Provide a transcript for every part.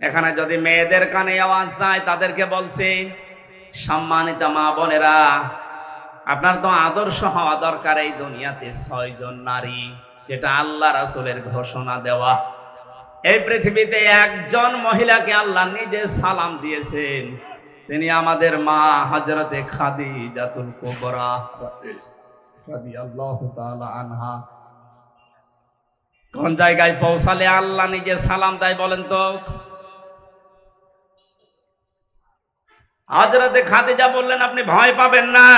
এখানে যদি মেয়েদের কানে আওয়াজ যায়, তাদেরকে বলছি, সম্মানিত মা বোনেরা, আপনার তো আদর্শ হওয়া দরকার এই দুনিয়াতে 6 জন নারী, যেটা আল্লাহ রাসূলের ঘোষণা দেওয়া। এই পৃথিবীতে একজন মহিলাকে আল্লাহ নিজে সালাম দিয়েছেন, তিনি আমাদের মা হযরতে খাদিজাতুল কুবরা রাদিয়াল্লাহু তাআলা আনহা। কোন জায়গায় পৌঁছালে আল্লাহ নিজে সালাম দেয় বলেন তো? হযরতে খাদিজা বললেন, আপনি ভয় পাবেন না।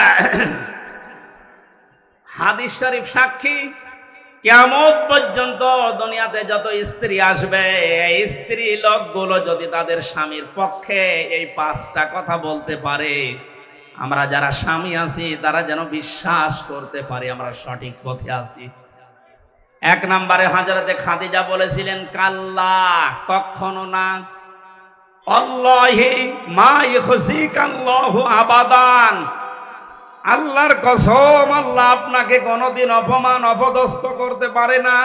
হাদিস শরীফ সাক্ষী, কিয়ামত পর্যন্ত দুনিয়াতে যত স্ত্রী আসবে, এই স্ত্রী লোকগুলো যদি তাদের স্বামীর পক্ষে এই 5টা কথা বলতে পারে, আমরা যারা স্বামী আছি তারা যেন বিশ্বাস করতে পারি আমরা সঠিক পথে আছি। 1 নম্বরে হযরতে খাদিজা বলেছিলেন, কাল্লা, কখনো না, আল্লাহি মা ইখজিকাল্লাহু আবাদান, আল্লাহর কসম, আল্লাহ আপনাকে কোনোদিন অপমান অপদস্থ করতে পারে না।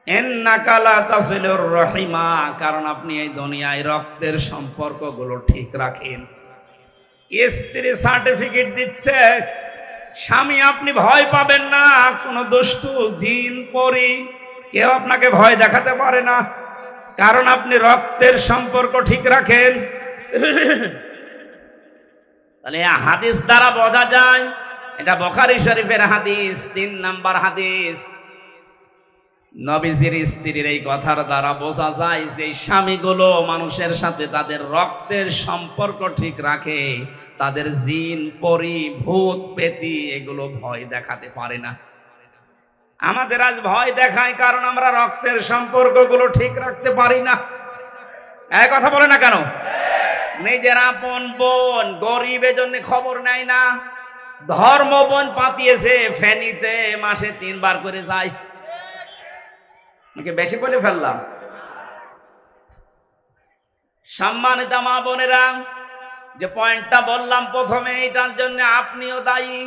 ইন্নাকা লা তাসিলুর রহিমা, কারণ আপনি এই দুনিয়ায় রক্তের সম্পর্কগুলো ঠিক রাখেন। স্ত্রী সার্টিফিকেট দিচ্ছে, স্বামী আপনি ভয় পাবেন না, কোন দুষ্টু জিন পরী কেউ আপনাকে ভয় দেখাতে পারে না, কারণ আপনি রক্তের সম্পর্ক ঠিক রাখেন। তাহলে হাদিস দ্বারা বোঝা যায়, এটা বুখারী শরীফের হাদিস, 3 নাম্বার হাদিস। নবীজির স্ত্রীর এই কথার দ্বারা বোঝা যায় যে স্বামীগুলো মানুষের সাথে তাদের রক্তের সম্পর্ক ঠিক রাখে, তাদের জিন পরী ভূত পেতি এগুলো ভয় দেখাতে পারে না। আমাদের আজ ভয় দেখায় কারণ আমরা রক্তের সম্পর্কগুলো ঠিক রাখতে পারি না। এই কথা বলে না কেন? নিজের আপন বোন গরিবের জন্য খবর নেয় না, ধর্ম বোন পাতিয়েছে ফেনীতে মাসে 3 বার করে যায়। বেশি বলে ফেললাম? সম্মানিত মা বোনেরা, যে পয়েন্টটা বললাম প্রথমে, এটার জন্য আপনিও দায়ী।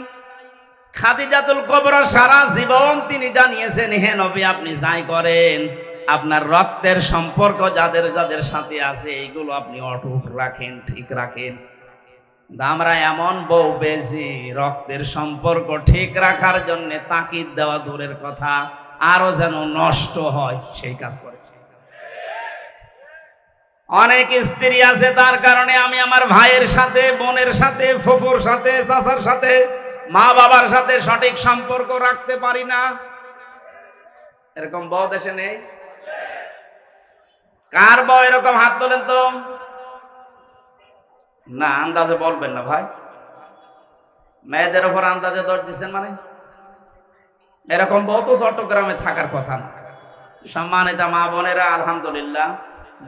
খাদিজাতুল কুবরা সারা জীবন তিনি জানিয়েছেন, হে নবী, আপনি যাই করেন আপনার রক্তের সম্পর্ক যাদের যাদের সাথে আছে এইগুলো আপনি অটুট রাখেন, ঠিক রাখেন। আমরা এমন বউ পেয়েছি, রক্তের সম্পর্ক ঠিক রাখার জন্য তাকিদ দেওয়া দূরের কথা, আরো যেন নষ্ট হয় সেই কাজ করে। অনেক স্ত্রী আছে, তার কারণে আমি আমার ভাইয়ের সাথে, বোনের সাথে, ফুফুর সাথে, চাচার সাথে, মা বাবার সাথে সঠিক সম্পর্ক রাখতে পারি না। এরকম বউ দেশে নেই? কার বউ এরকম? হাত তোলেন তো। না, আন্দাজে বলবেন না ভাই, মেয়েদের উপর আন্দাজে দর দিচ্ছেন মানে? এরকম বউ তো চট্টগ্রামে থাকার কথা না। সম্মানিত মা বোনেরা, আলহামদুলিল্লাহ,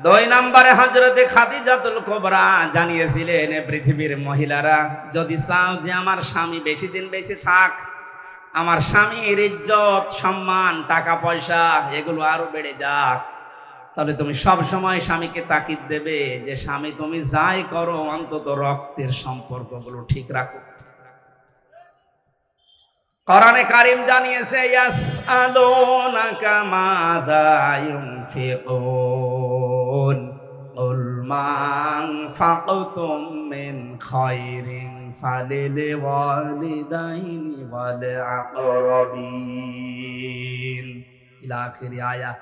2 নম্বরে হযরতে খাদিজাতুল কুবরা জানিয়েছিলেন, পৃথিবীর মহিলারা, যদি চাও যে আমার স্বামী বেশি দিন বেঁচে থাক, আমার স্বামীর ইজ্জত, সম্মান, টাকা পয়সা এগুলো আরো বেড়ে যাক, তাহলে তুমি সব সময় স্বামীকে তাকিদ দেবে যে স্বামী তুমি যাই করো অন্তত রক্তের সম্পর্কগুলো ঠিক রাখো। কোরআনে কারীম জানিয়েছে, ইয়াসআলুনাকা মাযা ইউনফিকুন কুল মা আনফাকতুম মিন খায়রিন ফালিল ওয়ালিদাইনি ওয়াল আকরাবিন ইলা আখির আয়াত।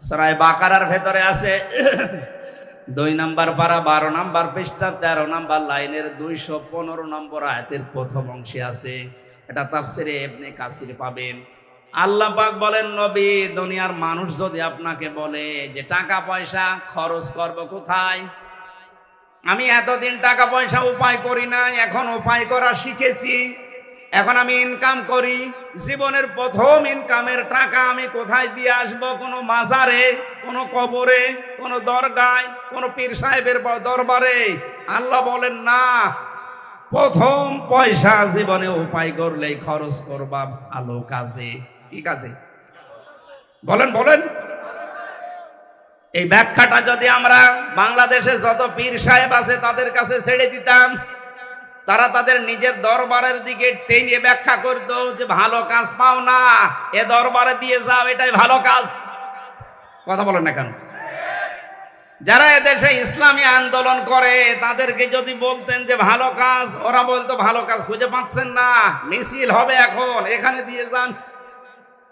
সূরা বাকারার ভেতরে আছে 2 নম্বর পারা 12 নম্বর পৃষ্ঠা 13 নম্বর লাইনের 215 নম্বর আয়াতের প্রথম অংশে আছে। এটা তাফসিরে ইবনে কাসির পাবেন। আল্লাহ পাক বলেন, নবী, দুনিয়ার মানুষ যদি আপনাকে বলে যে টাকা পয়সা খরচ করব কোথায়, আমি এতদিন টাকা পয়সা উপায় করি না, এখন উপায় করা শিখেছি, এখন আমি ইনকাম করি, জীবনের প্রথম ইনকামের টাকা আমি কোথায় দিয়ে আসব? কোনো মাজারে, কোনো কবরে, কোনো দরগায়, কোনো পীর সাহেবের দরবারে? আল্লাহ বলেন না, প্রথম পয়সা জীবনে উপায় করলেই খরচ করবা ভালো কাজে। কি কাজে? বলেন বলেন। এই ব্যাখ্যাটা যদি আমরা বাংলাদেশে যত পীর সাহেব আছে তাদের কাছে ছেড়ে দিতাম, তারা তাদের নিজের দরবারের দিকে টেনে ব্যাখ্যা করত যে ভালো কাজ পাও না, এ দরবারে দিয়ে যাও, এটাই ভালো কাজ। কথা বলেন না কেন? যারা এদেশে ইসলামী আন্দোলন করে তাদেরকে যদি বলতেন যে ভালো কাজ, ওরা বলতো ভালো কাজ খুঁজে পাচ্ছেন না, মিছিল হবে এখন, এখানে দিয়ে যান।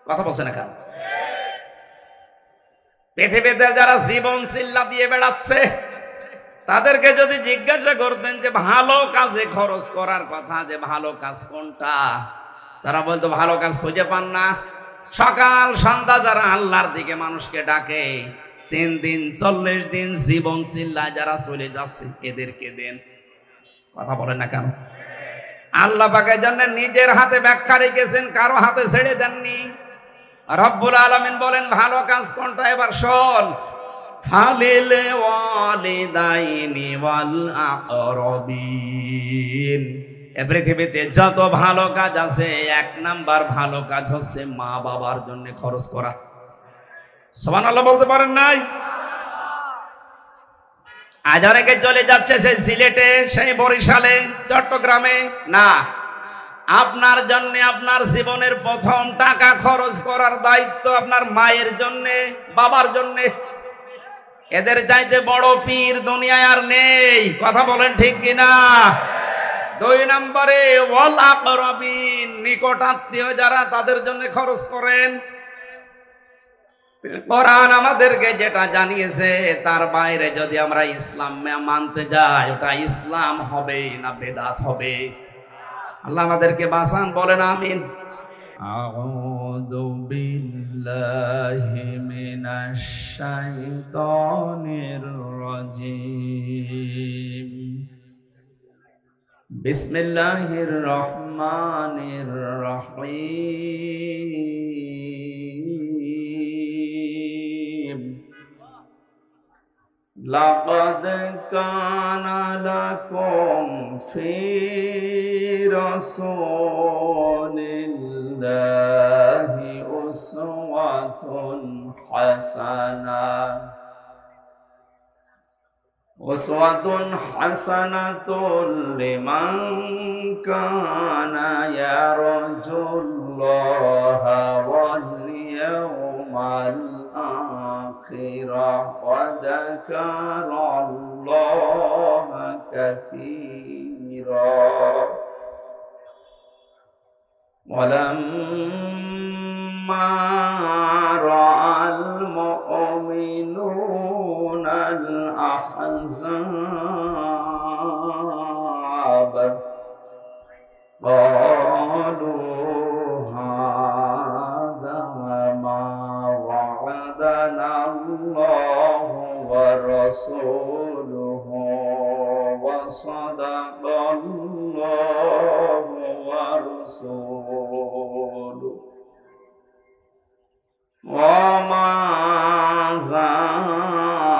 কথা বলছেন এখন? পৃথিবীতে যারা জীবন চিল্লা দিয়ে বেড়াচ্ছে তাদেরকে যদি জিজ্ঞাসা করতেন যে ভালো কাজে খরচ করার কথা, যে ভালো কাজ কোনটা, তারা বলতো ভালো কাজ খুঁজে পান না। সকাল সন্ধ্যা যারা আল্লাহর দিকে মানুষকে ডাকে, 3 দিন 40 দিন জীবন চিল্লায় যারা চলে যাচ্ছে, এদেরকে দেন। কথা বলেন না কেন? আল্লাহ পাকের জন্য নিজের হাতে ব্যাখ্যা রেখেছেন, কারো হাতে ছেড়ে দেননি। রব্বুল আলামিন বলেন ভালো কাজ কোনটা, এবার শোন। ফালিল ওয়ালিদাইনি ওয়াল আকরাবিন। এই পৃথিবীতে যত ভালো কাজ আছে, 1 নাম্বার ভালো কাজ হচ্ছে মা বাবার জন্য খরচ করা। সুবহানাল্লাহ বলতে পারেন নাই? আজ অনেকে চলে যাচ্ছে সেই সিলেটে, সেই বরিশালে, চট্টগ্রামে। না, আপনার জন্য আপনার জীবনের প্রথম টাকা খরচ করার দায়িত্ব আপনার মায়ের জন্য, বাবার জন্য। এদের চাইতে বড় পীর দুনিয়ায় আর নেই। কথা বলেন ঠিক কিনা? 2 নম্বরে ওয়াল আকরাবিন, নিকট আত্মীয় যারা, তাদের জন্য খরচ করেন। কোরআন আমাদেরকে যেটা জানিয়েছে তার বাইরে যদি আমরা ইসলাম মানতে যাই, ওটা ইসলাম হবে না বেদাত হবে? আল্লাহ আমাদেরকে বাঁচান, বলেন আমিন। আউযু বিল্লাহি মিনাশ শাইতানির রাজীম। বিসমিল্লাহির রহমানির রহিম। লাকাদ কানা লাকুম ফি রাসূলিল্লাহি উসওয়াতুন হাসানাহ। উসওয়াতুন হাসানাতুন লিমান কানা ইয়ারজুল্লাহা ওয়াল ইয়াওমাল আখিরাহ ওয়া যাকারাল্লাহা কাসীরা। ওয়ালাম্মা রাআল মুমিনুনাল আহজাব ক্বালু হাযা মা ওয়া'আদানাল্লাহু ওয়া রাসূলুহু ওয়া সাদাকাল্লাহু ওয়া রাসূলুহু ওয়া মা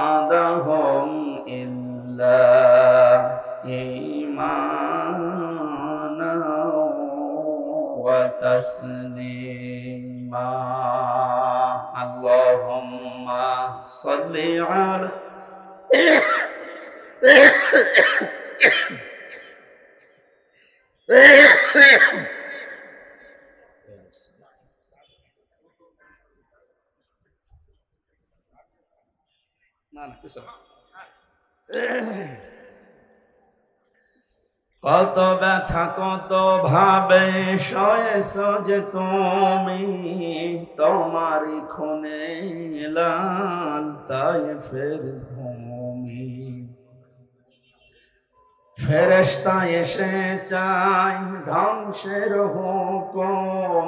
যাদাহুম ইল্লা ঈমানা ওয়া তাসলিমা। আল্লাহুম্মা সাল্লি আলা কত ব্যথা কত ভাবে সয়েছ যে তুমি, তোমারই খুনে লাল তায়েফের ভূমি। ফেরেশতা এসে চায় ধ্বংসের হুকুম,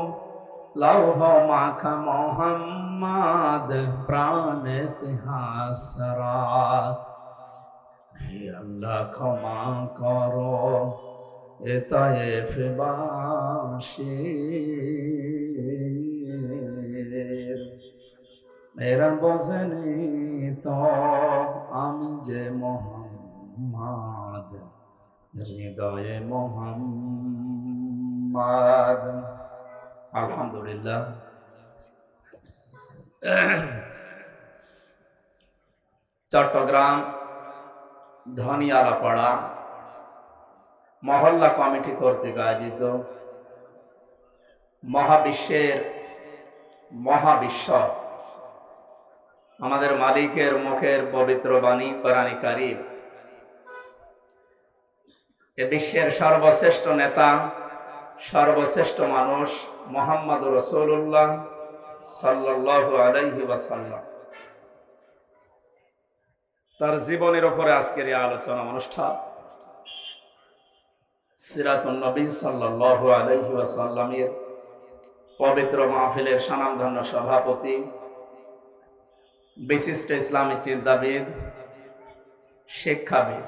লৌহ মাখা মোহাম্মদ প্রাণেতে হাসরাত। হে আল্লাহ ক্ষমা করো এ তায়েফবাসীর। এরা বোঝেনি তো আমি যে মোহাম্মদ, হৃদয়ে মোহাম্মদ। আলহামদুলিল্লাহ। চট্টগ্রাম ধনিয়ালাপাড়া মহল্লা কমিটি কর্তৃক আয়োজিত মহাবিশ্ব আমাদের মালিকের মুখের পবিত্র বাণী কোরআন কারীম এ বিশ্বের সর্বশ্রেষ্ঠ নেতা, সর্বশ্রেষ্ঠ মানুষ মুহাম্মদুর রাসূলুল্লাহ সাল্লাল্লাহু আলাইহি ওয়াসাল্লাম, তার জীবনের উপরে আজকের এই আলোচনা অনুষ্ঠান। সিরাতুন নবী সাল্লাল্লাহু আলাইহি ওয়াসাল্লামের পবিত্র মাহফিলের স্বনামধন্য সভাপতি, বিশিষ্ট ইসলামী চিন্তাবিদ, শিক্ষাবিদ,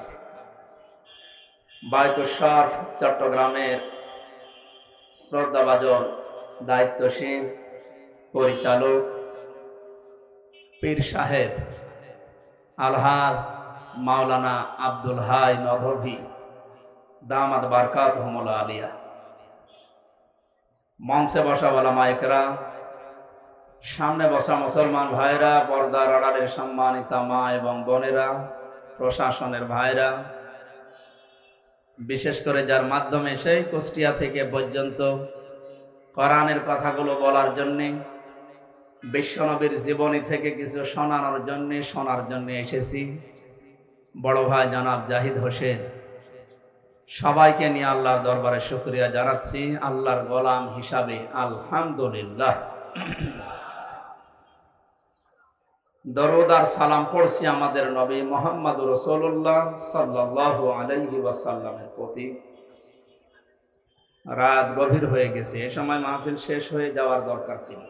বায়তুল শরফ চট্টগ্রামের শ্রদ্ধাভাজন দায়িত্বশীল পরিচালক পীর সাহেব আলহাজ মাওলানা আব্দুল হাই নদভী দামাত বারকাতুহুমুল আলিয়া, মঞ্চে বসা ওলামায়ে কেরাম, সামনে বসা মুসলমান ভাইরা, পর্দার আড়ালের সম্মানিতা মা এবং বোনেরা, প্রশাসনের ভাইরা, বিশেষ করে যার মাধ্যমে সেই কুষ্টিয়া থেকে পর্যন্ত কোরআনের কথাগুলো বলার জন্যে, বিশ্বনবীর জীবনী থেকে কিছু শোনার জন্য এসেছি, বড় ভাই জনাব জাহিদ হোসেন, সবাইকে নিয়ে আল্লাহর দরবারে শুকরিয়া জানাচ্ছি আল্লাহর গোলাম হিসাবে আলহামদুলিল্লাহ। দরুদ আর সালাম পড়ছি আমাদের নবী মুহাম্মদুর রাসূলুল্লাহ সাল্লাল্লাহু আলাইহি ওয়াসাল্লামের প্রতি। রাত গভীর হয়ে গেছে, এ সময় মাহফিল শেষ হয়ে যাওয়ার দরকার ছিল।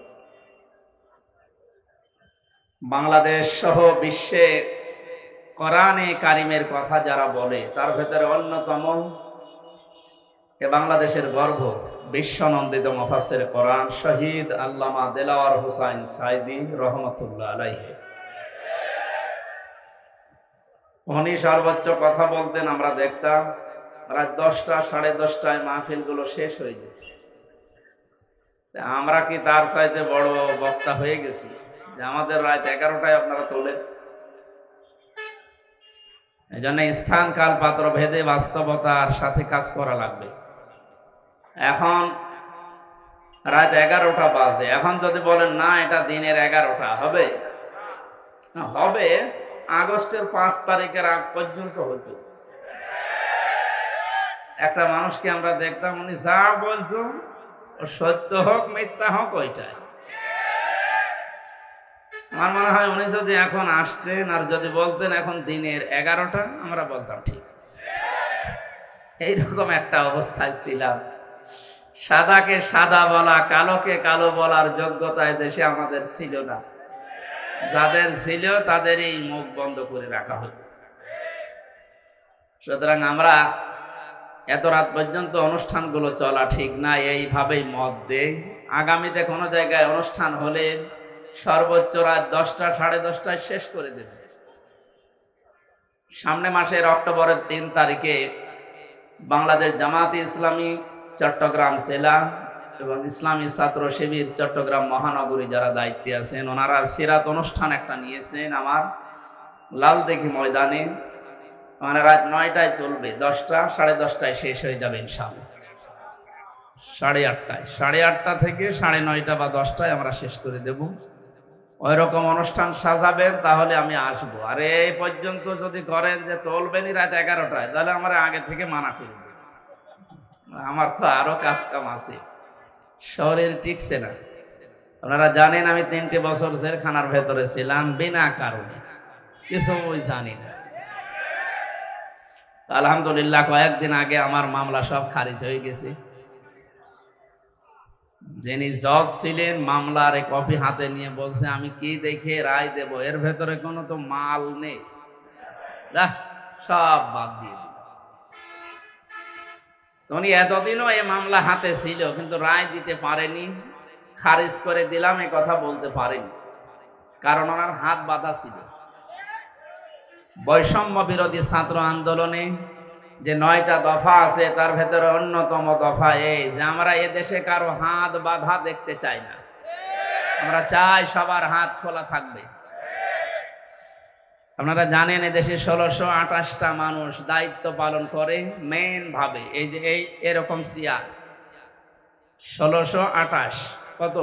বাংলাদেশ সহ বিশ্বে কোরআনে কারিমের কথা যারা বলে তার ভেতরে অন্যতম এ বাংলাদেশের গর্ব বিশ্বনন্দিত মুফাসসির কোরআন শহীদ আল্লামা দেলাওয়ার হোসাইন সাইদি রহমাতুল্লাহ আলাইহি। উনি সর্বোচ্চ কথা বলতেন, আমরা দেখতাম রাত 10টা 10:30টায় মাহফিলগুলো শেষ হয়ে যেত। আমরা কি তার চাইতে বড় বক্তা হয়ে গেছি যে আমাদের রাত 11টায় আপনারা তোলেন? এই জন্য স্থান কাল পাত্র ভেদে বাস্তবতার সাথে কাজ করা লাগবে। এখন রাত 11টা বাজে, এখন যদি বলেন না এটা দিনের 11টা হবে, হবে আগস্টের 5 তারিখের আগ পর্যন্ত হতো। একটা মানুষকে আমরা দেখতাম, উনি যা বলতো ও সত্য হোক মিথ্যা হোক ওইটাই। আমার মনে হয় উনি যদি এখন আসতেন আর যদি বলতেন এখন দিনের 11টা, আমরা বলতাম ঠিক আছে। এইরকম একটা অবস্থায় ছিলাম। সাদাকে সাদা বলা, কালোকে কালো বলার যোগ্যতায় দেশে আমাদের ছিল না। যাদের ছিল তাদেরই মুখ বন্ধ করে রাখা হতো। সুতরাং আমরা এত রাত পর্যন্ত অনুষ্ঠানগুলো চলা ঠিক না, এইভাবেই মত দেই। আগামীতে কোনো জায়গায় অনুষ্ঠান হলে সর্বোচ্চ রাত 10টা 10:30টায় শেষ করে দেবে। সামনে মাসের অক্টোবরের 3 তারিখে বাংলাদেশ জামায়াতে ইসলামী চট্টগ্রাম জেলা এবং ইসলামী ছাত্র শিবির চট্টগ্রাম মহানগরী যারা দায়িত্বে আছেন, ওনারা সিরাত অনুষ্ঠান একটা নিয়েছেন আমার লালদিঘি ময়দানে। মানে রাত 9টায় চলবে, 10টা 10:30টায় শেষ হয়ে যাবে ইনশাআল্লাহ। 8:30টায় 8:30টা থেকে 9:30 বা 10টায় আমরা শেষ করে দেব। ওই রকম অনুষ্ঠান সাজাবেন তাহলে আমি আসবো। আর এই পর্যন্ত যদি করেন যে চলবেনই রাত 11টায়, তাহলে আমরা আগে থেকে মানা করে দেব। আমার তো আরো কাজ কাম আছে, শরীর টিকছে না। আপনারা জানেন আমি 3টে বছর জেলখানার ভেতরে ছিলাম বিনা কারণে, কিছু জানি না। আলহামদুলিল্লাহ কয়েকদিন আগে আমার মামলা সব খারিজ হয়ে গেছে। যিনি জজ ছিলেন মামলার কপি হাতে নিয়ে বলছে আমি কি দেখে রায় দেব, এর ভেতরে কোনো তো মাল নেই, সব বাদ দিয়ে দিল। উনি এতদিনও এই মামলা হাতে ছিল কিন্তু রায় দিতে পারেনি, খারিজ করে দিলাম এই কথা বলতে পারেনি, কারণ ওনার হাত বাঁধা ছিল। বৈষম্য বিরোধী ছাত্র আন্দোলনে যে 9টা দফা আছে তার ভেতরে অন্যতম দফা এই যে আমরা এদেশে কারো হাত বাঁধা দেখতে চাই না। আমরা চাই সবার হাত খোলা থাকবে। আপনারা জানেন এদেশে 1628টা মানুষ দায়িত্ব পালন করে মেন ভাবে, এই যে এরকম চেয়ার 1628 কত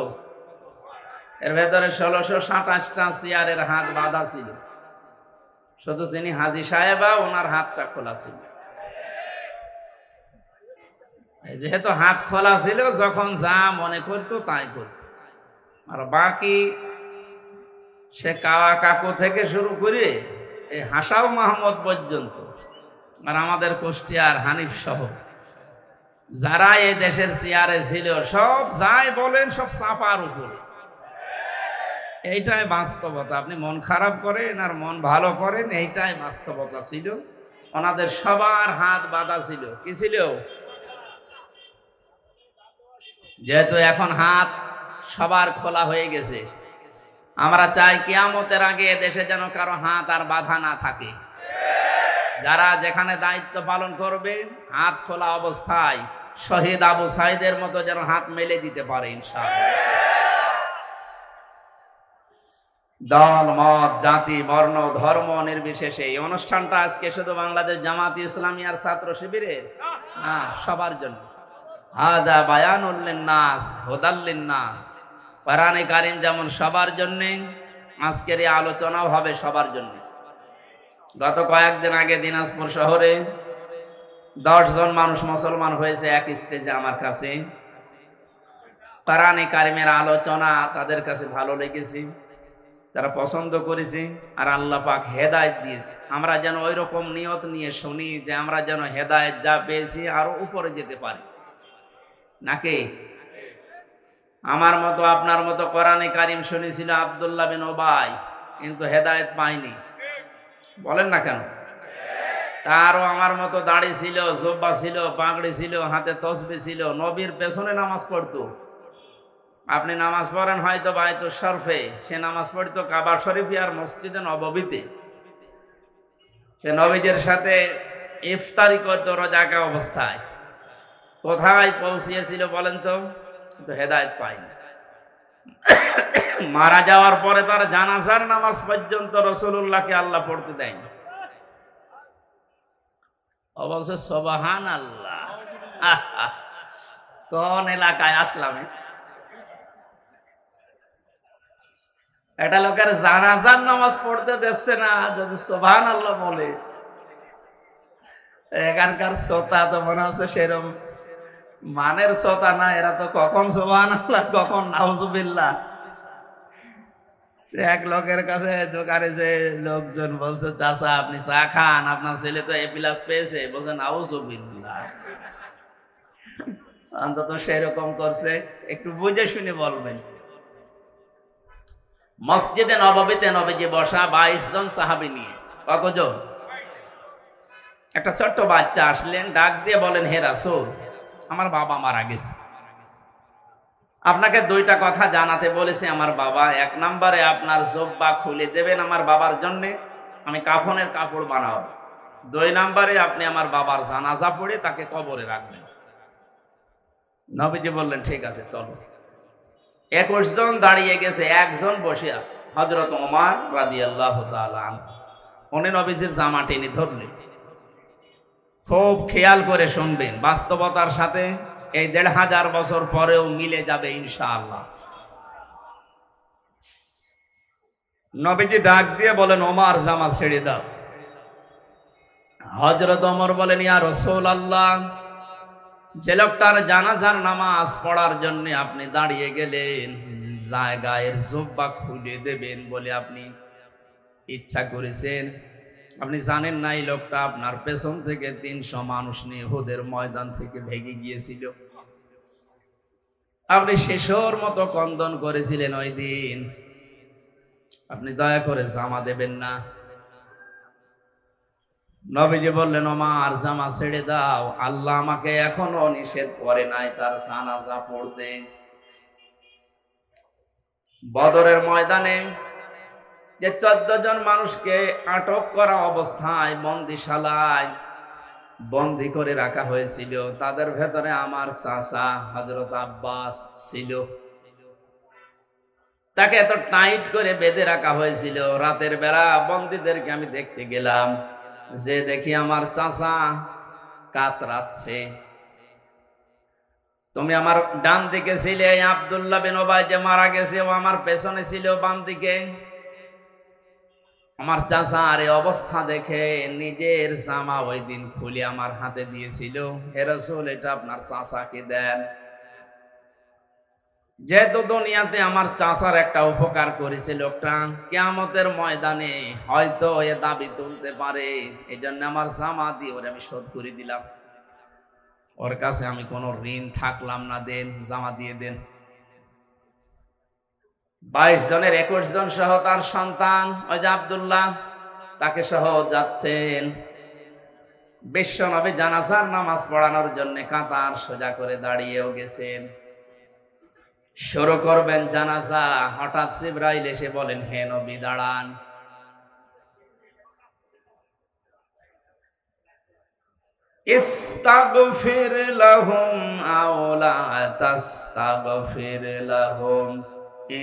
এর ভেতরে 1627টা চেয়ারের হাত বাঁধা ছিল, শুধু যিনি হাজী সাহেবা ওনার হাতটা খোলা ছিল। যেহেতু হাত খোলা ছিল, যখন যা মনে করতো তাই করত। আর বাকি সে কাওয়া কাকু থেকে শুরু করে এই হাসাও মাহমুদ পর্যন্ত, আর আমাদের কুষ্টিয়ার হানিফ সহ যারা এই দেশের চেয়ারে ছিল, সব যাই বলেন সব চাপার উপরে। এইটাই বাস্তবতা। আপনি মন খারাপ করেন আর মন ভালো করেন, এইটাই বাস্তবতা ছিল। ওনাদের সবার হাত বাঁধা ছিল। কি ছিল? যেহেতু এখন হাত সবার খোলা হয়ে গেছে, আমরা চাই কিয়ামতের আগে দেশে যেন কারো হাত আর বাধা না থাকে। যারা যেখানে দায়িত্ব পালন করবে, হাত খোলা অবস্থায় শহীদ আবু সাইদের মতো যেন হাত মেলে দিতে পারে ইনশাআল্লাহ। দল মত জাতি বর্ণ ধর্ম নির্বিশেষে এই অনুষ্ঠানটা আজকে শুধু বাংলাদেশ জামাত ইসলামী আর ছাত্র শিবিরের না, সবার জন্য। হাদা বায়ানুল লিন্নাস হুদাল লিন্নাস। কোরআনে কারীম যেমন সবার জন্য, আজকের এই আলোচনাও হবে সবার জন্য। গত কয়েকদিন আগে দিনাজপুর শহরে 10 জন মানুষ মুসলমান হয়েছে এক স্টেজে আমার কাছে। কোরআনে কারীমের আলোচনা তাদের কাছে ভালো লেগেছে, তারা পছন্দ করেছে, আর আল্লাহ পাক হেদায়েত দিয়েছে। আমরা যেন ওই রকম নিয়ত নিয়ে শুনি যে আমরা যেন হেদায়েত যা পেয়েছি আরো উপরে যেতে পারি। নাকি আমার মতো আপনার মতো কোরআনে কারীম শুনেছিল আব্দুল্লাহ বিন উবাই, কিন্তু হেদায়েত পায়নি। বলেন না কেন? তারও আমার মতো দাড়ি ছিল, জুব্বা ছিল, পাগড়ি ছিল, হাতে তসবিহ ছিল, নবীর পেছনে নামাজ পড়তো। আপনি নামাজ পড়েন হয়তো বাইতুল শরফে, সে নামাজ পড়তো কাবা শরীফে আর মসজিদে নববীতে। সে নবীদের সাথে ইফতারি করতো রোজাকা অবস্থায়। কোথায় পৌঁছিয়েছিল বলেন তো? হেদায়েত পায়নি। মারা যাওয়ার পরে তার জানাজার নামাজ পর্যন্ত রাসূলুল্লাহকে আল্লাহ পড়তে দেয়নি। ও বলছে সুবহানাল্লাহ। কোন এলাকায় আসলাম? একটা লোকের জানাজার নামাজ পড়তে দিচ্ছে না, যদি সুবহানাল্লাহ বলে। এখানকার শ্রোতা তো মনে হচ্ছে সেরকম মানের শ্রোতা না, এরা তো কখন সুবহানাল্লাহ কখন নাউজুবিল্লাহ। এক লোকের কাছে দোকানে যে লোকজন বলছে, চাচা আপনি চা খান, আপনার ছেলে তো এ প্লাস পেয়েছে। বলছে নাউজুবিল্লাহ। অন্তত সেরকম করছে, একটু বুঝে শুনে বলবেন। মসজিদে নববীতে নবীজি বসা 22 জন সাহাবী নিয়ে। কতজন? একটা ছোট্ট বাচ্চা আসলেন, ডাক দিয়ে বলেন, হে রাসূল, আমার বাবা মারা গেছে, আপনাকে 2টা কথা জানাতে বলেছে আমার বাবা। 1 নম্বরে আপনার জুব্বা খুলে দেবেন আমার বাবার জন্য, আমি কাফনের কাপড় বানাবো। 2 নম্বরে আপনি আমার বাবার জানাজা পড়ে তাকে কবরে রাখবেন। নবীজি বললেন ঠিক আছে চলো। 21 জন দাঁড়িয়ে গেছে, 1 জন বসে আছে, হযরত ওমর রাদিয়াল্লাহু তাআলা আনহু। উনি নবীজির জামা টেনে ধরলেন। খুব খেয়াল করে শুনবেন, বাস্তবতার সাথে এই 1500 বছর পরেও মিলে যাবে ইনশাআল্লাহ। নবীজি ডাক দিয়ে বলেন, ওমর জামা ছেড়ে দাও। হযরত ওমর বলেন, ইয়া রাসূলুল্লাহ, যে লোকটার জানাজার নামাজ পড়ার জন্য আপনি দাঁড়িয়ে গেলেন, জায়গায় জুব্বা খুলে দেবেন বলে আপনি ইচ্ছা করেছেন, আপনি জানেন না এই লোকটা আপনার পেছন থেকে 300 মানুষ নিয়ে উহুদের ময়দান থেকে ভেগে গিয়েছিল। আপনি শিশুর মতো ক্রন্দন করেছিলেন ওই দিন, আপনি দয়া করে জামা দেবেন না। নবীজি বললেন, ওমর জামা ছেড়ে দাও, আল্লাহ আমাকে এখনো নিষেধ করে নাই তার জানাজা পড়তে। বদরের ময়দানে যে 14 জন মানুষকে আটক করা অবস্থায় বন্দিশালায় বন্দি করে রাখা হয়েছিল, তাদের ভেতরে আমার চাচা হযরত আব্বাস ছিল। তাকে এত টাইট করে বেঁধে রাখা হয়েছিল। রাতের বেলা বন্দীদেরকে আমি দেখতে গেলাম, যে দেখি আমার চাচা কাতরাচ্ছে। তুমি আমার ডান দিকে ছিলে, আব্দুল্লাহ বিন উবাই যে মারা গেছে ও আমার পেছনে ছিল বাম দিকে। আমার চাচার এই অবস্থা দেখে নিজের জামা ওই দিন খুলে আমার হাতে দিয়েছিল, হে রাসূল এটা আপনার চাচাকে দেন। যেহেতু দুনিয়াতে আমার চাচার একটা উপকার করেছে লোকটা, কিয়ামতের ময়দানে হয়তো এ দাবি তুলতে পারে, এই জন্য আমার জামা দিয়ে ওরে আমি শোধ করে দিলাম। ওর কাছে আমি কোনো ঋণ থাকলাম না, দেন জামা দিয়ে দেন। 22 জনের 21 জন সহ তার সন্তান ওই যে আব্দুল্লাহ, তাকে সহ যাচ্ছেন। বিশ্ব নবী জানাজার নামাজ পড়ানোর জন্য কাতার সোজা করে দাঁড়িয়েও গেছেন। শুরু করবেন জানাজা, হঠাৎ জিবরাইল এসে বলেন, হে নবী দাঁড়ান। ইস্তাগফির লাহুম আও লা তাস্তাগফির লাহুম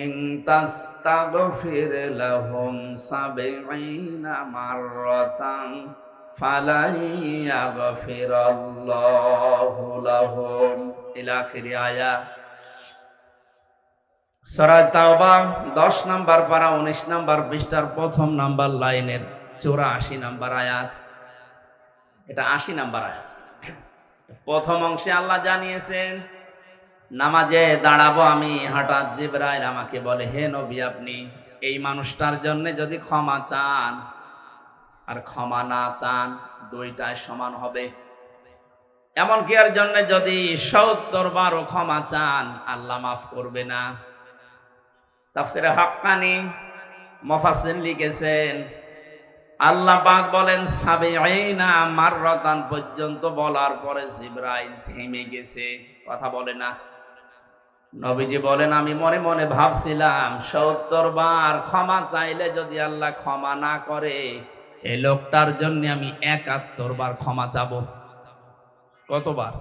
ইন তাস্তাগফির লাহুম 70 মাররাতান ফালাই ইয়াগফিরাল্লাহু লাহুম ইলা আখিরি আয়াত। সূরা তাওবা 10 নম্বর পারা 19 নম্বর পৃষ্ঠার প্রথম নাম্বার লাইনের 84 নম্বর আয়াত। এটা 80 নম্বর আয়াত। প্রথম অংশে আল্লাহ জানিয়েছেন নামাজে দাঁড়াবো আমি, হঠাৎ জিবরাইল আমাকে বলে, হে নবী আপনি এই মানুষটার জন্য যদি ক্ষমা চান আর ক্ষমা না চান দুইটাই সমান হবে। এমনকি এর জন্য যদি 70 বারও ক্ষমা চান আল্লাহ মাফ করবে না। তাফসিরে হাক্কানি মুফাসসির লিখেছেন আল্লাহ পাক বলেন 70 মাররাতান পর্যন্ত বলার পরে জিবরাইল থেমে গেছে, কথা বলে না। নবীজি বলেন আমি মনে মনে ভাবছিলাম 70 বার ক্ষমা চাইলে যদি আল্লাহ ক্ষমা না করে, এই লোকটার জন্য আমি 71 বার ক্ষমা চাবো। কতবার?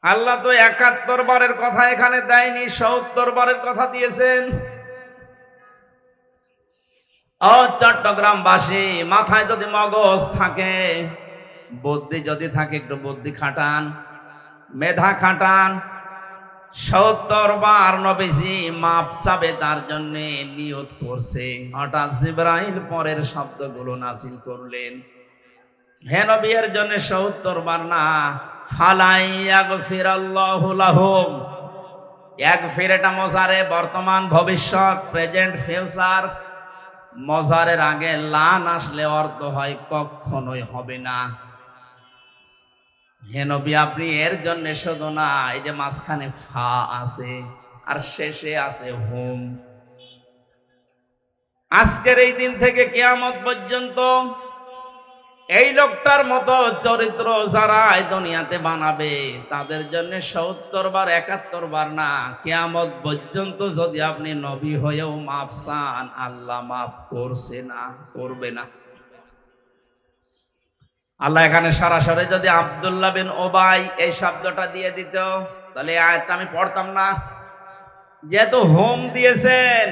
আল্লাহ তো 71 বারের কথা এখানে দেয়নি, 70 বারের কথা দিয়েছেন। ও চট্টগ্রামবাসী, মাথায় যদি মগজ থাকে, বুদ্ধি যদি থাকে, একটু বুদ্ধি খাটান, মেধা খাটান। 70 বার নবীজি মাপ চাবে তার জন্য নিয়ত করছে। হঠাৎ জিবরাইল পরের শব্দগুলো নাযিল করলেন, হে নবী এর জন্য 70 বার না, ফালাই ইয়াগফিরাল্লাহু লাহুম। ইয়াগফির এটা মজারে, বর্তমান ভবিষ্যৎ, প্রেজেন্ট ফিউচার। মজারের আগে লান আসলে অর্থ হয় কখনোই হবে না। হে নবী আপনি এর জন্য শুধু না, এই যে মাঝখানে ফা আছে আর শেষে আছে হুম, আজকের এই দিন থেকে কিয়ামত পর্যন্ত এই লোকটার মতো চরিত্র যারা এই দুনিয়াতে বানাবে তাদের জন্য 70 বার 71 বার না, কিয়ামত পর্যন্ত যদি আপনি নবী হয়েও মাফ চান আল্লাহ মাফ করছে না, করবে না। আল্লাহ এখানে সরাসরি যদি আব্দুল্লাহ বিন উবাই এই শব্দটা দিয়ে দিত তাহলে আয়াতটা আমি পড়তাম না। যেহেতু হোম দিয়েছেন,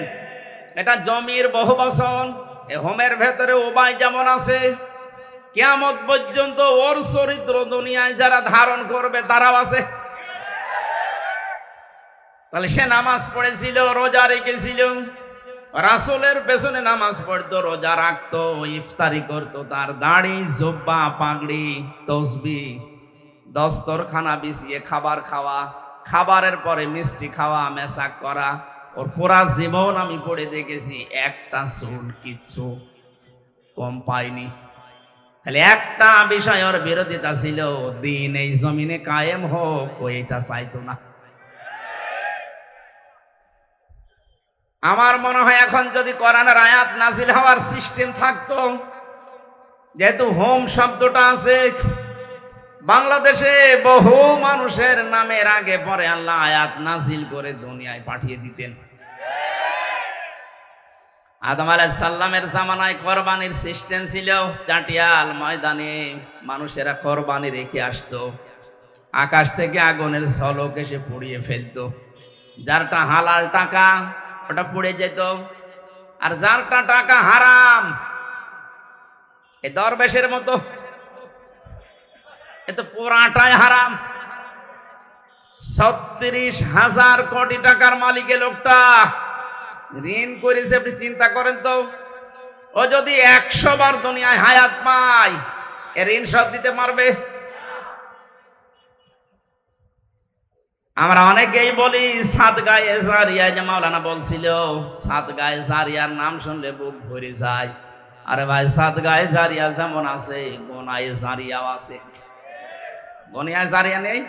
এটা জমির বহুবচন, এই হোমের ভেতরে উবাই যেমন আছে, কিয়ামত পর্যন্ত ওর চরিত্র দুনিয়ায় যারা ধারণ করবে তারাও আছে। তাহলে সে নামাজ পড়েছিল, রোজা রেখেছিল, রাসূলের পেছনে নামাজ পড়তো, রোজা রাখতো, ইফতারি করতো, তার দাড়ি জুব্বা পাগড়ি তসবিহ, দস্তরখানা বিছিয়ে খাবার খাওয়া, খাবারের পরে মিষ্টি খাওয়া, মেসাক করা, ওর পুরা জীবন আমি পড়ে দেখেছি একটা চুল কিচ্ছু কম পাইনি। খালি একটা বিষয় ওর বিরোধিতা ছিল, দিন এই জমিনে কায়েম হোক, ওইটা চাইতো না। আমার মনে হয় এখন যদি কোরআনের আয়াত নাজিল হওয়ার সিস্টেম থাকতো, যেহেতু হোম শব্দটা আছে, বাংলাদেশে বহু মানুষের নামের আগে পরে আল্লাহ আয়াত নাজিল করে দুনিয়ায় পাঠিয়ে দিতেন। আদম আলাইহিস সালামের জামানায় কোরবানির সিস্টেম ছিল, চাটিয়াল ময়দানে মানুষেরা কোরবানি রেখে আসতো, আকাশ থেকে আগুনের ঝলক এসে পুড়িয়ে ফেলতো। যারটা হালাল টাকা ওটা পুড়ে যেত, আর যারটা টাকা হারাম, এ দরবেশের মতো, এ তো পুরাটাই হারাম। 36,000 কোটি টাকার মালিক এ লোকটা। ঋণ করেছে, আপনি চিন্তা করেন তো। ও যদি 100 বার দুনিয়ায় হায়াত পায়, এর ঋণ শোধ দিতে পারবে? আমরা অনেকেই বলি সাদগায়ে জারিয়া, যে মাওলানা বলছিল সাদগায়ে জারিয়ার নাম শুনলে বুক ভরে যায়। আরে ভাই, সাদগায়ে জারিয়া যেমন আছে, গোনায়ে জারিয়াও আছে। গোনায়ে জারিয়া নেই?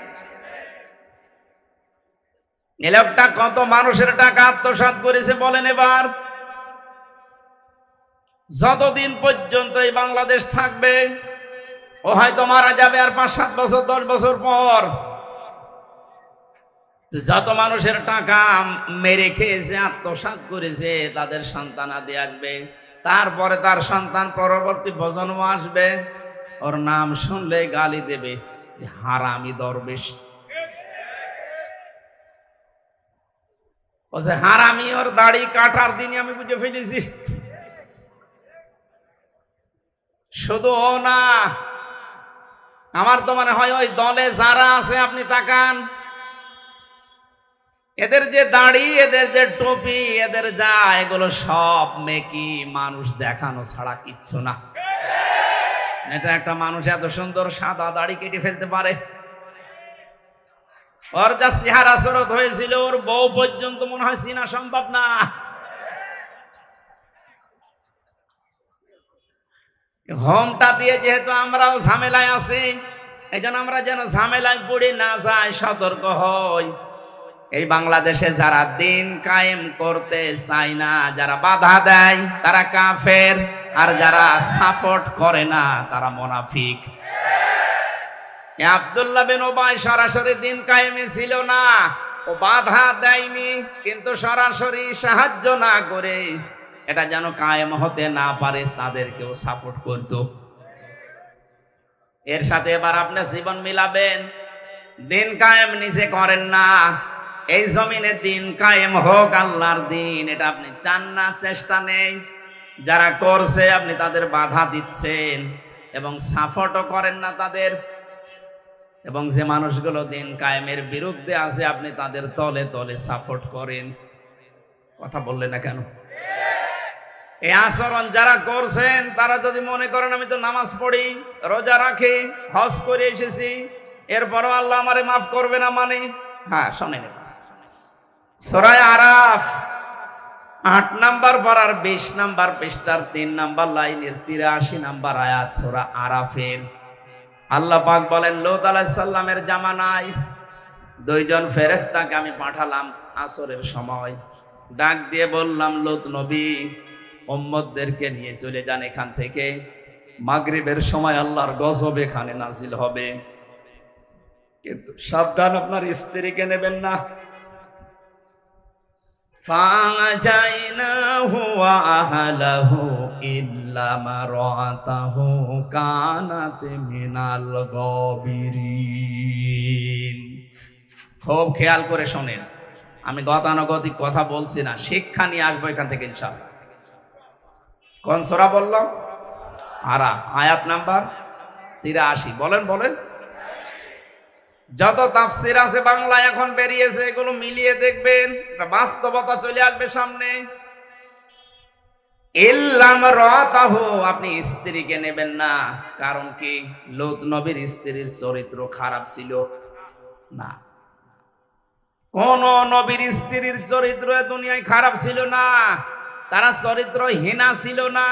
এই লোকটা কত মানুষের টাকা আত্মসাৎ করেছে বলেন এবার। যতদিন পর্যন্ত এই বাংলাদেশ থাকবে, ও হয়তো মারা যাবে আর 5-7 বছর 10 বছর পর। যত মানুষের টাকা মেরে খেয়েছে, আত্মসাৎ করেছে, তাদের সন্তানাদি আসবে, তারপরে তার সন্তান পরবর্তী প্রজন্ম আসবে, ওর নাম শুনলে গালি দেবে যে হারামি দরবেশ। ও যে হারামি, ওর দাড়ি কাটার দিনই আমি বুঝে ফেলেছি। শুধু ও না, আমার তো মনে হয় ওই দলে যারা আছে আপনি তাকান, এদের যে দাড়ি, এদের যে টুপি, এদের যা, এগুলো সব মেকি মানুষ দেখানো ছাড়া কিচ্ছু না। এটা একটা মানুষ এত সুন্দর সাদা দাড়ি কেটে ফেলতে পারে? ওর যা চেহারা সুরত হয়েছিল, ওর বউ পর্যন্ত মনে হয় চিনা সম্ভব না। হোমটা দিয়ে যেহেতু আমরাও ঝামেলায় আছি, এই জন্য আমরা যেন ঝামেলায় পড়ে না যাই, সতর্ক হই। এই বাংলাদেশে যারা দিন কায়েম করতে চায় না, যারা বাধা দেয়, তারা কাফের, আর যারা সাপোর্ট করে না, তারা মুনাফিক। আব্দুল্লাহ বিন উবাই সরাসরি দিন কায়েমে ছিল না, ও বাধা দেয়নি, কিন্তু সরাসরি সাহায্য না করে এটা যেন কায়েম হতে না পারে, তাদেরকেও সাপোর্ট করত। এর সাথে এবার আপনি জীবন মিলাবেন। দিন কায়েম নিজে করেন না, এই জমিনে দিন কায়েম হোক, আল্লাহর দিন, এটা আপনি চান না, চেষ্টা নেই। যারা করছে আপনি তাদের বাধা দিচ্ছেন এবং সাপোর্টও করেন না তাদের। এবং যে মানুষগুলো দিন কায়েমের বিরুদ্ধে আছে, আপনি তাদের তলে তলে সাপোর্ট করেন। কথা বললেন না কেন? এই আচরণ যারা করছেন, তারা যদি মনে করেন আমি তো নামাজ পড়ি, রোজা রাখি, হজ করে এসেছি, এরপরও আল্লাহ আমারে মাফ করবে না, মানে হ্যাঁ, শোনেন সূরা আরাফ 8 নম্বর পারার 20 নম্বর পৃষ্ঠার 3 নম্বর লাইনের 83 নম্বর আয়াত সূরা আরাফের। আল্লাহ পাক বলেন, লূত আলাইহিস সালামের জামানায় 2 জন ফেরেশতাকে আমি পাঠালাম আসরের সময়। ডাক দিয়ে বললাম, লূত নবী, উম্মতদেরকে নিয়ে চলে যান এখান থেকে, মাগরিবের সময় আল্লাহর গজব এখানে নাজিল হবে, কিন্তু সাবধান, আপনার স্ত্রীকে নেবেন না। ফাজাইনাহু ওয়া আহলাহু ইল্লা মারাতাহু কানাত মিনাল গাবিরিন। খুব খেয়াল করে শোনেন, আমি গতানুগতিক কথা বলছি না, শিক্ষা নিয়ে আসবো এখান থেকে ইনশাআল্লাহ। কোন সূরা বললাম? আরাফ, আয়াত নাম্বার 83। বলেন বলেন। যত তাফসীর আছে বাংলায় এখন বেরিয়েছে, এগুলো মিলিয়ে দেখবেন, বাস্তবতা চলে আসবে সামনে। ইল্লাম রাতাহু, আপনি স্ত্রীকে নেবেন না। কারণ কি? লূত নবীর স্ত্রীর চরিত্র খারাপ ছিল না। কোন নবীর স্ত্রীর চরিত্র দুনিয়ায় খারাপ ছিল না, তারা চরিত্রহীনা ছিল না।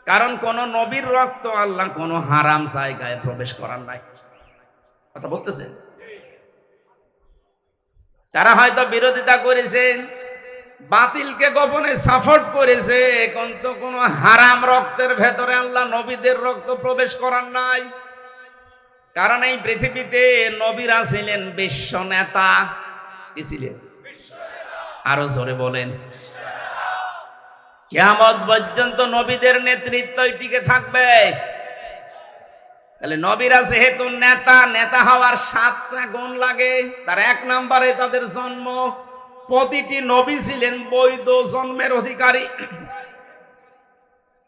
কারণ কোন নবীর রক্ত আল্লাহ কোন হারাম জায়গায় প্রবেশ করার নাই। কথা বুঝতেছেন? তারা হয়তো বিরোধিতা করেছে, বাতিলকে গোপনে সাপোর্ট করেছে, কিন্তু কোন হারাম রক্তের ভেতরে আল্লাহ নবীদের রক্ত প্রবেশ করার নাই। কারণ এই পৃথিবীতে নবীরা ছিলেন বিশ্ব নেতা। কি ছিলেন? আরো জোরে বলেন। কিয়ামত পর্যন্ত নবীদের নেতৃত্বই টিকে থাকবে। তাহলে নবীরা যেহেতু নেতা, নেতা হওয়ার 7টা গুণ লাগে। তার 1 নম্বরে তাদের জন্ম। প্রতিটি নবী ছিলেন বৈধ জন্মের অধিকারী।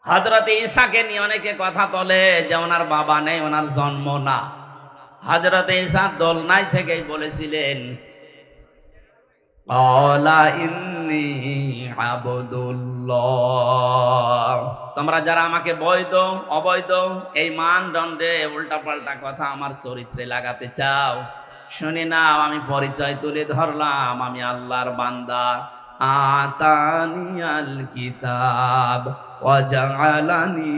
হযরত ঈসাকে নিয়ে অনেকে কথা বলে যে ওনার বাবা নেই, ওনার জন্ম না। হযরত ঈসা দোলনায় থেকেই বলেছিলেন, ক্বালা ইন্নী আবদুল্লাহ। তোমরা যারা আমাকে বৈধ অবৈধ এই মানদণ্ডে উল্টাপাল্টা কথা আমার চরিত্রে লাগাতে চাও, শুনে নাও, আমি পরিচয় তুলে ধরলাম, আমি আল্লাহর বান্দা। আতানিয়াল কিতাব ওয়া জাআলানি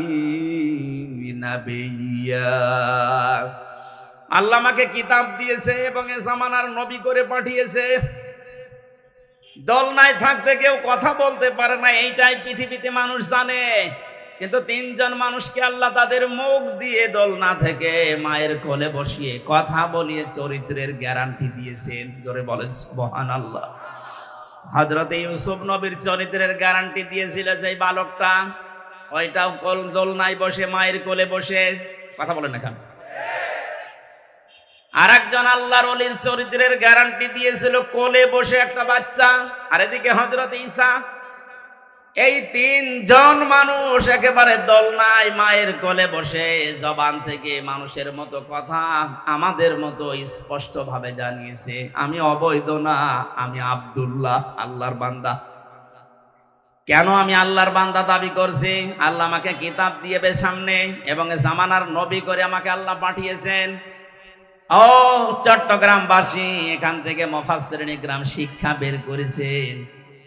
নাবিয়্যা। আল্লাহ আমাকে কিতাব দিয়েছে এবং এ জামানার নবী করে পাঠিয়েছে। দোলনায় থাকতে কেউ কথা বলতে পারে না, এইটাই পৃথিবীতে মানুষ জানে। কিন্তু তিনজন মানুষকে আল্লাহ তাদের মুখ দিয়ে দোলনা থেকে মায়ের কোলে বসিয়ে কথা বলিয়ে চরিত্রের গ্যারান্টি দিয়েছেন। জোরে বলেন সুবহানাল্লাহ। হযরত ইউসুফ নবীর চরিত্রের গ্যারান্টি দিয়েছিল যে বালকটা, ওইটাও দোলনায় বসে মায়ের কোলে বসে কথা বলেন না কেন। আর একজন আল্লাহর ওলির চরিত্রের গ্যারান্টি দিয়েছিল কোলে বসে একটা বাচ্চা, আর এদিকে হযরত ঈসা। এই তিনজন মানুষ একেবারে দোলনায় মায়ের কোলে বসে জবান থেকে মানুষের মতো কথা আমাদের মতো স্পষ্ট ভাবে জানিয়েছে, আমি অবৈধ না, আমি আব্দুল্লাহ, আল্লাহর বান্দা। কেন আমি আল্লাহর বান্দা দাবি করছি? আল্লাহ আমাকে কিতাব দিয়েবে সামনে এবং জামানার নবী করে আমাকে আল্লাহ পাঠিয়েছেন। ও চট্টগ্রামবাসী, এখান থেকে মুফাসসিরিন ইকরাম শিক্ষা বের করেছেন,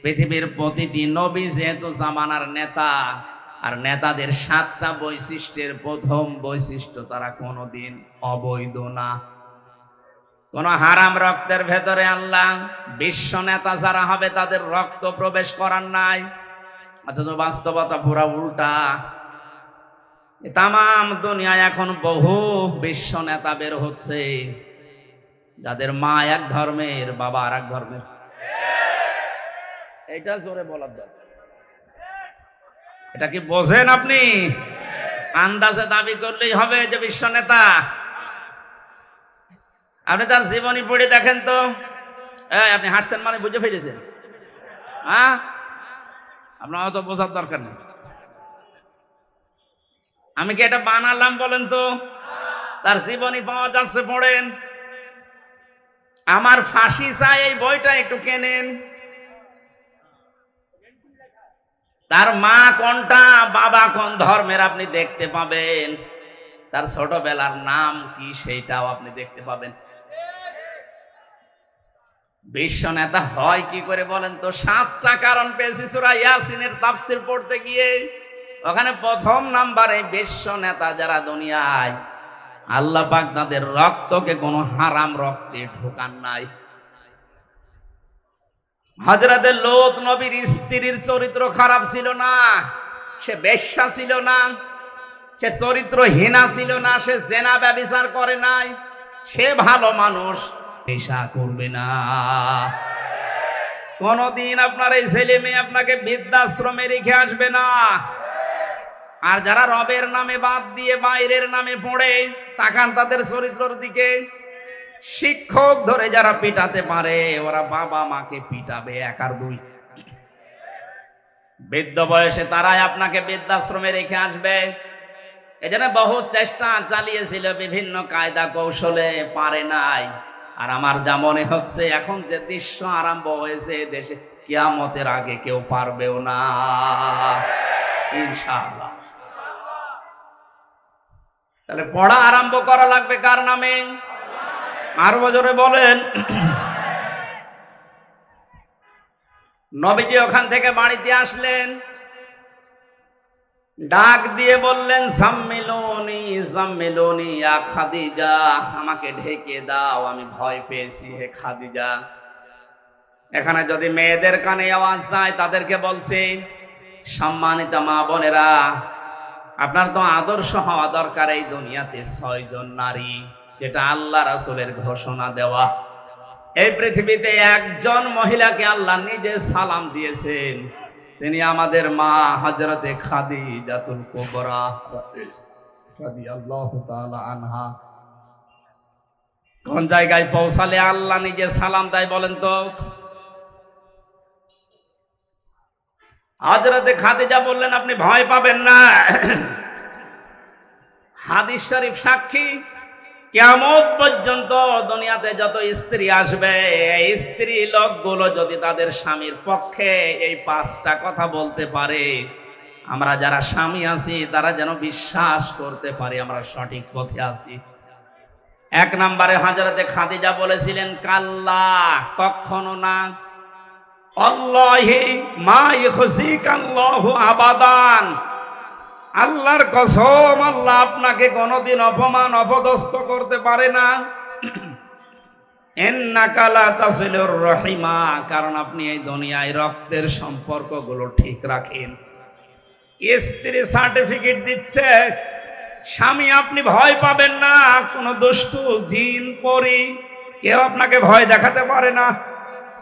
পৃথিবীর প্রতিটি নবী যেহেতু জামানার নেতা, আর নেতাদের 7টা বৈশিষ্ট্যের প্রথম বৈশিষ্ট্য তারা কোনোদিন অবৈধ না। কোন হারাম রক্তের ভেতরে আল্লাহ বিশ্ব নেতা যারা হবে তাদের রক্ত প্রবেশ করার নাই। অথচ বাস্তবতা পুরা উল্টা। তামাম দুনিয়ায় এখন বহু বিশ্ব নেতা বের হচ্ছে যাদের মা এক ধর্মের, বাবা আর এক ধর্মের। এটা জোরে বলার দরকার। এটা কি বোঝেন আপনি? আন্দাজে দাবি করলেই হবে যে বিশ্ব নেতা? আপনি তার জীবনী পড়ে দেখেন তো। আপনি হাসছেন মানে বুঝে ফেলেছেন? হ্যাঁ, আপনার অত বোঝার দরকার নেই। আমি কি এটা বানালাম বলেন তো? তার জীবনী পাওয়া যাচ্ছে, পড়েন। আমার ফাঁসি চাই এই বইটা একটু কেনেন। তার মা কোনটা, বাবা কোন ধর্মের আপনি দেখতে পাবেন। তার ছোটবেলার নাম কি সেইটাও আপনি দেখতে পাবেন। বিশ্ব নেতা হয় কি করে বলেন তো? 7টা কারণ পেয়েছি সূরা ইয়াসিনের তাফসীর পড়তে গিয়ে। ওখানে প্রথম নাম্বারে বিশ্ব নেতা যারা দুনিয়ায়, আল্লাহ পাক তাদের রক্তকে কোনো হারাম রক্তে ঢোকান নাই। হযরতে লূত নবীর স্ত্রীর চরিত্র খারাপ ছিল না, সে বেশ্যা ছিল না, সে চরিত্রহীনা ছিল না, সে জেনা ব্যভিচার করে নাই, সে ভালো মানুষ, নেশা করবে না। কোনদিন আপনার এই ছেলে মেয়ে আপনাকে বৃদ্ধাশ্রমে রেখে আসবে না। আর যারা রবের নামে বাদ দিয়ে বাইরের নামে পড়ে, তাকান তাদের চরিত্রের দিকে। শিক্ষক ধরে যারা পিটাতে পারে, ওরা বাবা মাকে পিটাবে 1 আর 2। বৃদ্ধ বয়সে তারাই আপনাকে বৃদ্ধাশ্রমে রেখে আসবে। এজন্য বহু চেষ্টা চালিয়েছিল বিভিন্ন কায়দা কৌশলে, পারে নাই। আর আমার যা মনে হচ্ছে এখন যে দৃশ্য আরম্ভ হয়েছে দেশে, কিয়ামতের আগে কেউ পারবেও না ইনশাআল্লাহ। তাহলে পড়া আরম্ভ করা লাগবে কার নামে? আরো জোরে বলেন। নবীজি ওখান থেকে বাড়িতে আসলেন, ডাক দিয়ে বললেন, জাম্মিলুনি জাম্মিলুনি ইয়া খাদিজা, আমাকে ঢেকে দাও, আমি ভয় পেয়েছি হে খাদিজা। এখানে যদি মেয়েদের কানে আওয়াজ যায় তাদেরকে বলছি, সম্মানিত মা বোনেরা, আপনার তো আদর্শ হওয়া দরকার এই দুনিয়াতে 6 জন নারী, যেটা আল্লাহ রাসূলের ঘোষণা দেওয়া। এই পৃথিবীতে একজন মহিলাকে আল্লাহ নিজে সালাম দিয়েছেন, তিনি আমাদের মা হযরতে খাদিজাতুল কুবরা রাদিয়াল্লাহু তাআলা আনহা। কোন জায়গায় পৌঁছালে আল্লাহ নিজে সালাম দেয় বলেন তো? হযরতে খাদিজা বললেন, আপনি ভয় পাবেন না। হাদিস শরীফ সাক্ষী, কিয়ামত পর্যন্ত দুনিয়াতে যত স্ত্রী আসবে, এই স্ত্রী লোকগুলো যদি তাদের স্বামীর পক্ষে এই 5টা কথা বলতে পারে, আমরা যারা স্বামী আছি তারা যেন বিশ্বাস করতে পারি আমরা সঠিক পথে আছি। 1 নম্বরে হযরতে খাদিজা বলেছিলেন, কাল্লা, কখনো না, আল্লাহি মা ইখসিকাল্লাহু আবাদান, আল্লাহর কসম, আল্লাহ আপনাকে কোনোদিন অপমান অপদস্থ করতে পারে না। ইন্নাকা লা তাসিলুর রহিমা, কারণ আপনি এই দুনিয়ায় রক্তের সম্পর্কগুলো ঠিক রাখেন। স্ত্রী সার্টিফিকেট দিচ্ছে, স্বামী আপনি ভয় পাবেন না, কোন দুষ্টু জিন পরী কেউ আপনাকে ভয় দেখাতে পারে না,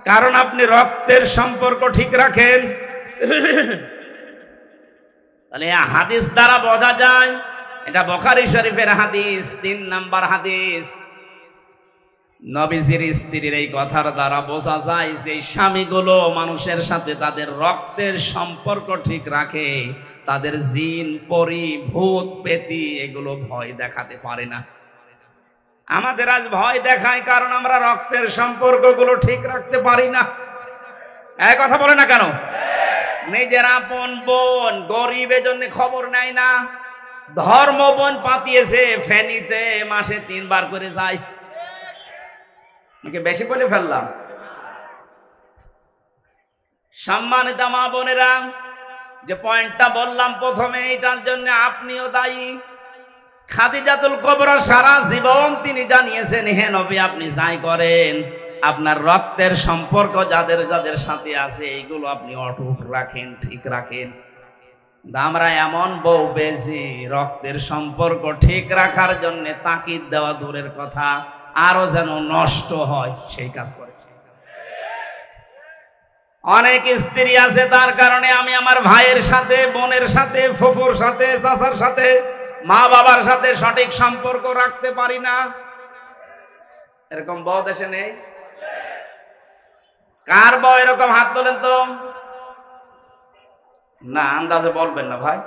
কারণ আপনি রক্তের সম্পর্ক ঠিক রাখেন। তাহলে হাদিস দ্বারা বোঝা যায়, এটা বুখারী শরীফের হাদিস, 3 নাম্বার হাদিস। নবীজির স্ত্রীর এই কথার দ্বারা বোঝা যায় যে স্বামীগুলো মানুষের সাথে তাদের রক্তের সম্পর্ক ঠিক রাখে, তাদের জিন পরী ভূত পেতী এগুলো ভয় দেখাতে পারে না। আমাদের আজ ভয় দেখায় কারণ আমরা রক্তের সম্পর্কগুলো ঠিক রাখতে পারি না। এই কথা বলে না কেন? নিজের আপন বোন গরিব, এজন্য খবর নেয় না। ধর্ম বোন পাতিয়েছে ফেনীতে, মাসে 3 বার করে যায়। বেশি বলে ফেললাম? সম্মানিত মা বোনেরা, যে পয়েন্টটা বললাম প্রথমে, এটার জন্য আপনিও দায়ী। খাদিজাতুল কুবরা সারা জীবন তিনি জানিয়েছেন, হে নবী আপনি যাই করেন, আপনার রক্তের সম্পর্ক যাদের যাদের সাথে আছে এইগুলো আপনি অটুট রাখেন, ঠিক রাখেন। আমরা এমন বউ পেয়েছি, রক্তের সম্পর্ক ঠিক রাখার জন্য তাকিদ দেওয়া দূরের কথা, আরো যেন নষ্ট হয় সেই কাজ করে। অনেক স্ত্রী আছে তার কারণে আমি আমার ভাইয়ের সাথে, বোনের সাথে, ফুফুর সাথে, চাচার সাথে, মা বাবার সাথে সঠিক সম্পর্ক রাখতে পারি না। এরকম বউ দেশে নেই? কার বউ এরকম? হাত তোলেন তো। না, আন্দাজে বলবেন না ভাই,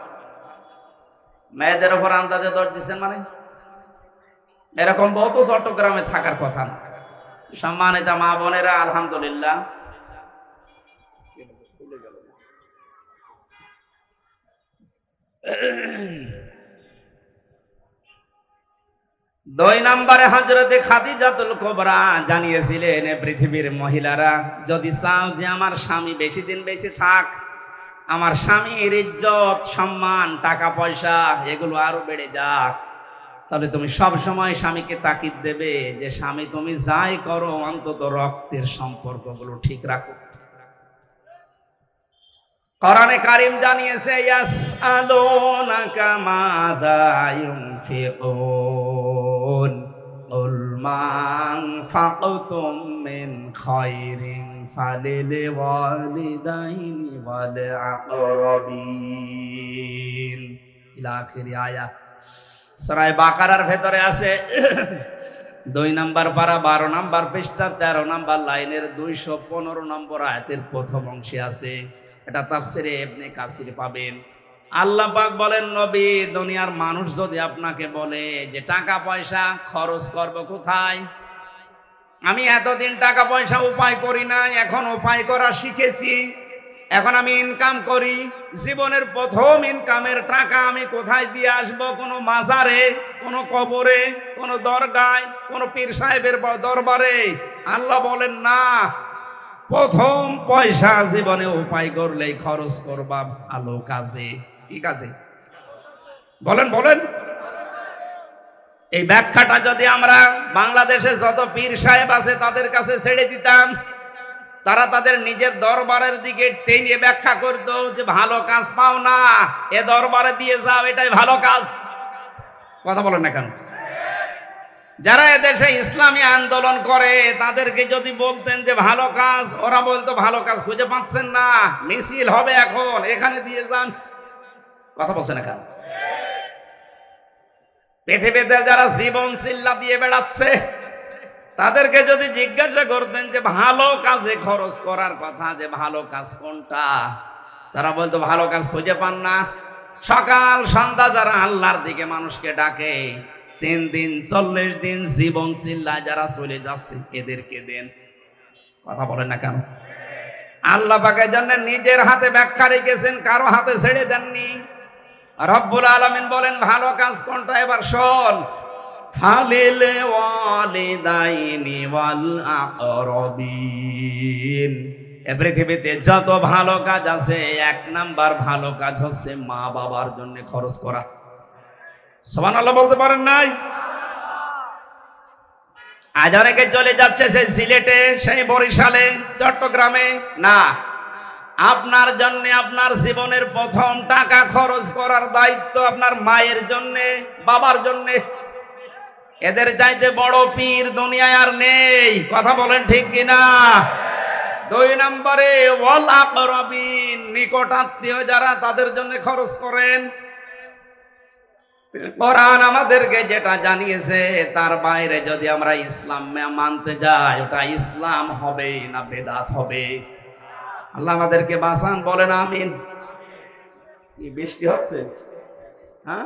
মেয়েদের উপর আন্দাজে দর দিচ্ছেন মানে? এরকম বউ তো চট্টগ্রামে থাকার কথা না। সম্মানিত মা বোনেরা, আলহামদুলিল্লাহ, দুই নম্বরে হযরতে খাদিজাতুল কুবরা জানিয়েছিলেন, পৃথিবীর মহিলারা যদি চাও যে আমার স্বামী বেশি দিন বেঁচে থাক, আমার স্বামীর ইজ্জত সম্মান টাকা পয়সা এগুলো আরো বেড়ে যাক, তাহলে তুমি সব সময় স্বামীকে তাকিদ দেবে যে স্বামী তুমি যাই করো অন্তত রক্তের সম্পর্কগুলো ঠিক রাখো। কোরআনে কারীম জানিয়েছে, ইয়াসআলুনাকা মাযা ইউনফিকুন কুল মা আনফাকতুম মিন খায়রিন ফালিল ওয়ালিদাইনি ওয়াল আকরাবিন ইলা আখিরি আয়াত। সূরা বাকারার ভেতরে আছে 2 নম্বর পারা 12 নম্বর পৃষ্ঠা 13 নম্বর লাইনের 215 নম্বর আয়াতের প্রথম অংশে আছে। এটা তাফসিরে ইবনে কাসির পাবেন। আল্লাহ পাক বলেন, নবী দুনিয়ার মানুষ যদি আপনাকে বলে যে টাকা পয়সা খরচ করব কোথায়, আমি এতদিন টাকা পয়সা উপায় করি না, এখন উপায় করা শিখেছি, এখন আমি ইনকাম করি, জীবনের প্রথম ইনকামের টাকা আমি কোথায় দিয়ে আসব? কোনো মাজারে, কোনো কবরে, কোনো দরগায়, কোনো পীর সাহেবের দরবারে? আল্লাহ বলেন না, প্রথম পয়সা জীবনে উপায় করলেই খরচ করবা ভালো কাজে। কি কাজে? বলেন বলেন। এই ব্যাখ্যাটা যদি আমরা বাংলাদেশে যত পীর সাহেব আছে তাদের কাছে ছেড়ে দিতাম, তারা তাদের নিজের দরবারের দিকে টেনে ব্যাখ্যা করতো যে ভালো কাজ পাও না, এ দরবারে দিয়ে যাও, এটাই ভালো কাজ। কথা বলেন না কেন? যারা এদেশে ইসলামী আন্দোলন করে তাদেরকে যদি বলতেন যে ভালো কাজ, ওরা বলতো ভালো কাজ খুঁজে পাচ্ছেন না, মিছিল হবে এখন, এখানে দিয়ে যান। কথা বলছেন না কেন? পৃথিবীতে যারা জীবন চিল্লা দিয়ে বেড়াচ্ছে তাদেরকে যদি জিজ্ঞাসা করতেন যে ভালো কাজে খরচ করার কথা, যে ভালো কাজ কোনটা, তারা বলতো ভালো কাজ খুঁজে পান না। সকাল সন্ধ্যা যারা আল্লাহর দিকে মানুষকে ডাকে 3 দিন 40 দিন জীবন চিল্লায় যারা চলে যাচ্ছে এদেরকে দেন। কথা বলেন না কেন? আল্লাহ পাকের জন্য নিজের হাতে ব্যাখ্যা রেখেছেন, কারো হাতে ছেড়ে দেননি। রব্বুল আলামিন বলেন ভালো কাজ কোনটা এবার শোন। ফালিল ওয়ালিদাইনি ওয়াল আকরাবিন। এই পৃথিবীতে যত ভালো কাজ আছে 1 নাম্বার ভালো কাজ হচ্ছে মা বাবার জন্য খরচ করা। সুবহানাল্লাহ বলতে পারেন নাই? আজ অনেকে চলে যাচ্ছে সেই সিলেটে, সেই বরিশালে, চট্টগ্রামে। না, আপনার জন্য আপনার জীবনের প্রথম টাকা খরচ করার দায়িত্ব আপনার মায়ের জন্য, বাবার জন্য। এদের চাইতে বড় পীর দুনিয়ায় আর নেই। কথা বলেন ঠিক কিনা? 2 নম্বরে ওয়াল আকরাবিন, নিকট আত্মীয় যারা তাদের জন্য খরচ করেন। কোরআন আমাদেরকে যেটা জানিয়েছে তার বাইরে যদি আমরা ইসলাম মানতে যাই, ওটা ইসলাম হবে না বেদাত হবে? আল্লাহ আমাদেরকে বাঁচান, বলেন আমিন। কি বৃষ্টি হচ্ছে? হ্যাঁ।